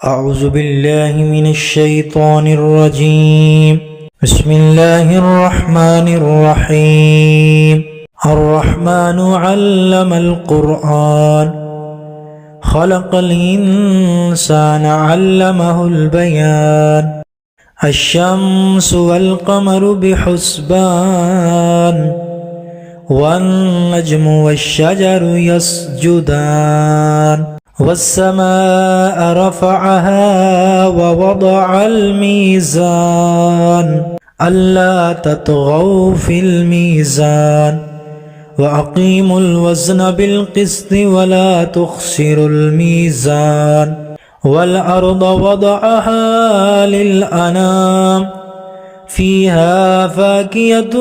أعوذ بالله من الشيطان الرجيم. بسم الله الرحمن الرحيم. الرحمن علم القرآن خلق الإنسان علمه البيان. الشمس والقمر بحسبان والنجم والشجر يسجدان والسماء رفعها ووضع الميزان ألا تطغوا في الميزان وأقيموا الوزن بالقسط ولا تخسروا الميزان والأرض وضعها للأنام فيها فاكهة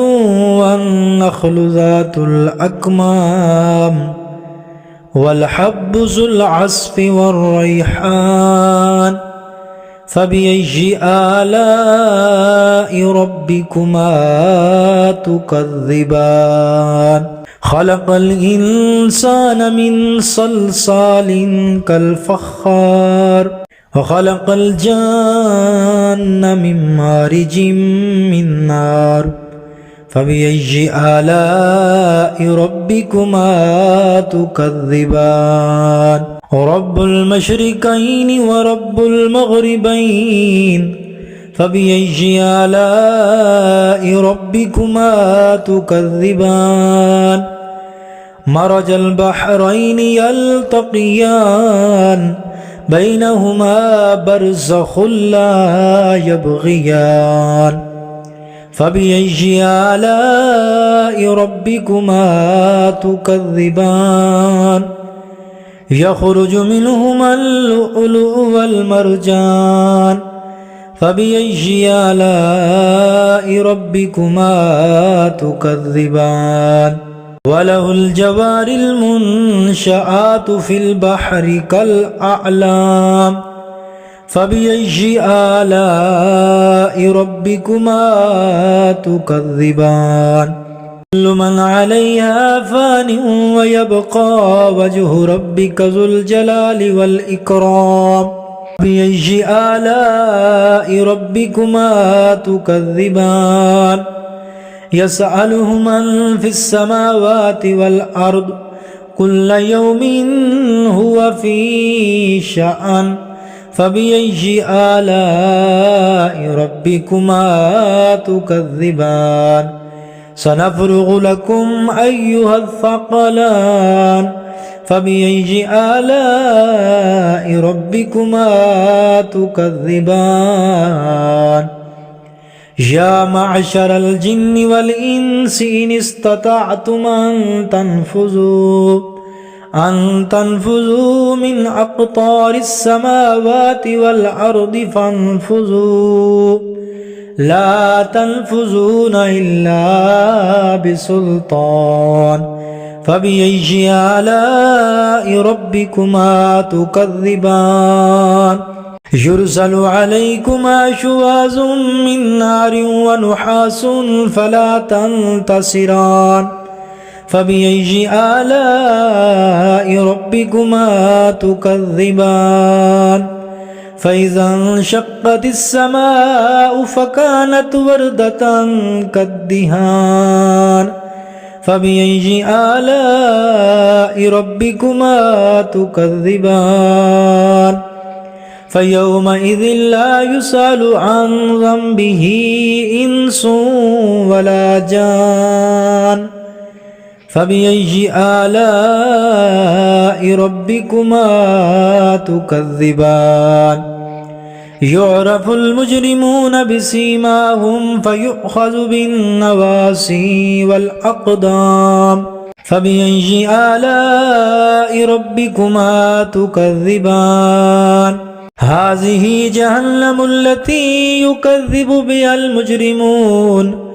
والنخل ذات الأكمام والحب ذو العصف والريحان فبأي آلاء ربكما تكذبان. خلق الإنسان من صلصال كالفخار وخلق الجان من مارج من نار فبأي آلاء ربكما تكذبان. رب المشرقين ورب المغربين فبأي آلاء ربكما تكذبان. مرج البحرين يلتقيان بينهما برزخ لا يبغيان فبأي آلاء ربكما تكذبان. يخرج منهما اللؤلؤ والمرجان فبأي آلاء ربكما تكذبان. وله الجوار المنشآت في البحر كالأعلام فبأي آلاء ربكما تكذبان. كل من عليها فان ويبقى وجه ربك ذو الجلال والإكرام فبأي آلاء ربكما تكذبان. يسأله من في السماوات والأرض كل يوم هو في شأن فبأي آلاء ربكما تكذبان. سنفرغ لكم أيها الثقلان فبأي آلاء ربكما تكذبان. يا معشر الجن والإنس إن استطعتم أن تنفذوا من أقطار السماوات والأرض فانفذوا لا تنفذون إلا بسلطان فبأي آلاء ربكما تكذبان. يرسل عليكما شواظ من نار ونحاس فلا تنتصران فبأي آلاء ربكما تكذبان. فإذا انشقت السماء فكانت وردة كالدهان فبأي آلاء ربكما تكذبان. فيومئذ لا يسأل عن ذنبه إنس ولا جان فبأي آلاء ربكما تكذبان. يعرف المجرمون بسيماهم فيؤخذ بالنواصي والأقدام فبأي آلاء ربكما تكذبان. هذه جهنم التي يكذب بها المجرمون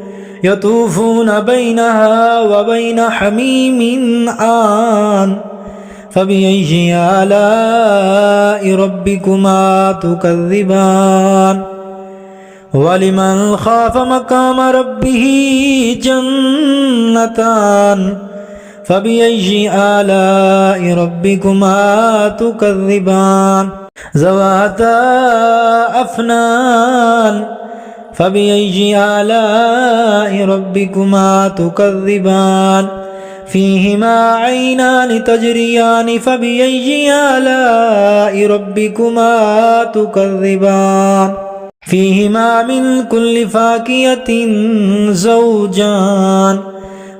يطوفون بينها وبين حميم آن فبأي آلاء ربكما تكذبان. ولمن خاف مقام ربه جنتان فبأي آلاء ربكما تكذبان ذواتا أفنان فبأي آلاء ربكما تكذبان فيهما عينان تجريان فبأي آلاء ربكما تكذبان فيهما من كل فاكهة زوجان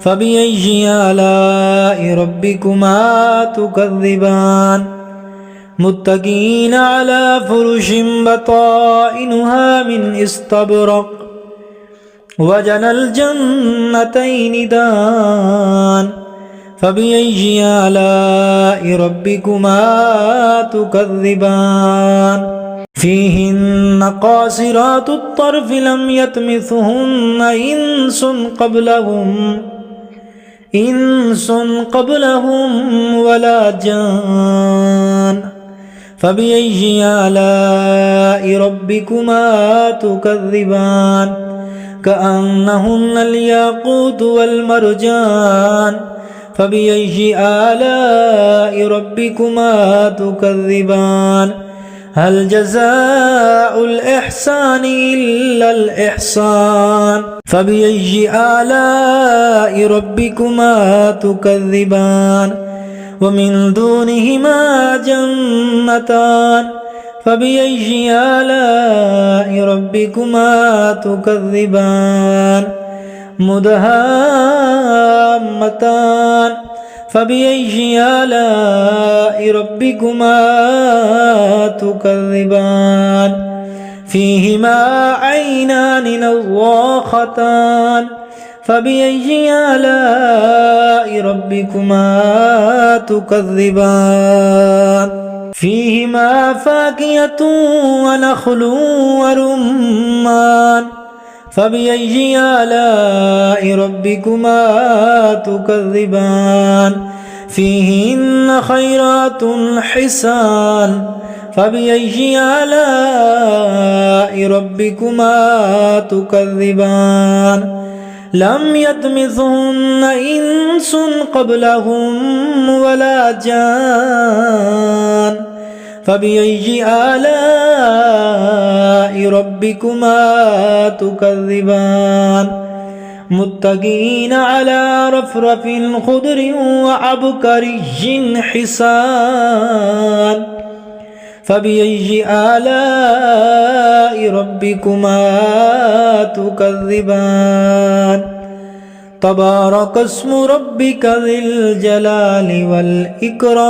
فبأي آلاء ربكما تكذبان متكئين على فرش بطائنها من استبرق وجنى الجنتين دان فبأي آلاء ربكما تكذبان فيهن قاصرات الطرف لم يطمثهن إنس قبلهم ولا جان فبأي آلاء ربكما تكذبان كأنهن الياقوت والمرجان فبأي آلاء ربكما تكذبان هل جزاء الإحسان إلا الإحسان فبأي آلاء ربكما تكذبان ومن دونهما جنتان فبأي آلاء ربكما تكذبان مدهامتان فبأي آلاء ربكما تكذبان فيهما عينان نضاختان فبأي آلاء ربكما تكذبان فيهما فاكهة ونخل ورمان فبأي آلاء ربكما تكذبان فيهن خيرات حسان فبأي آلاء ربكما تكذبان لم يطمثهن إنس قبلهم ولا جان فبأي آلاء ربكما تكذبان متكئين على رفرف خضر وعبقري حسان فبأي آلاء ربكما تكذبان تبارك اسم ربك ذي الجلال والإكرام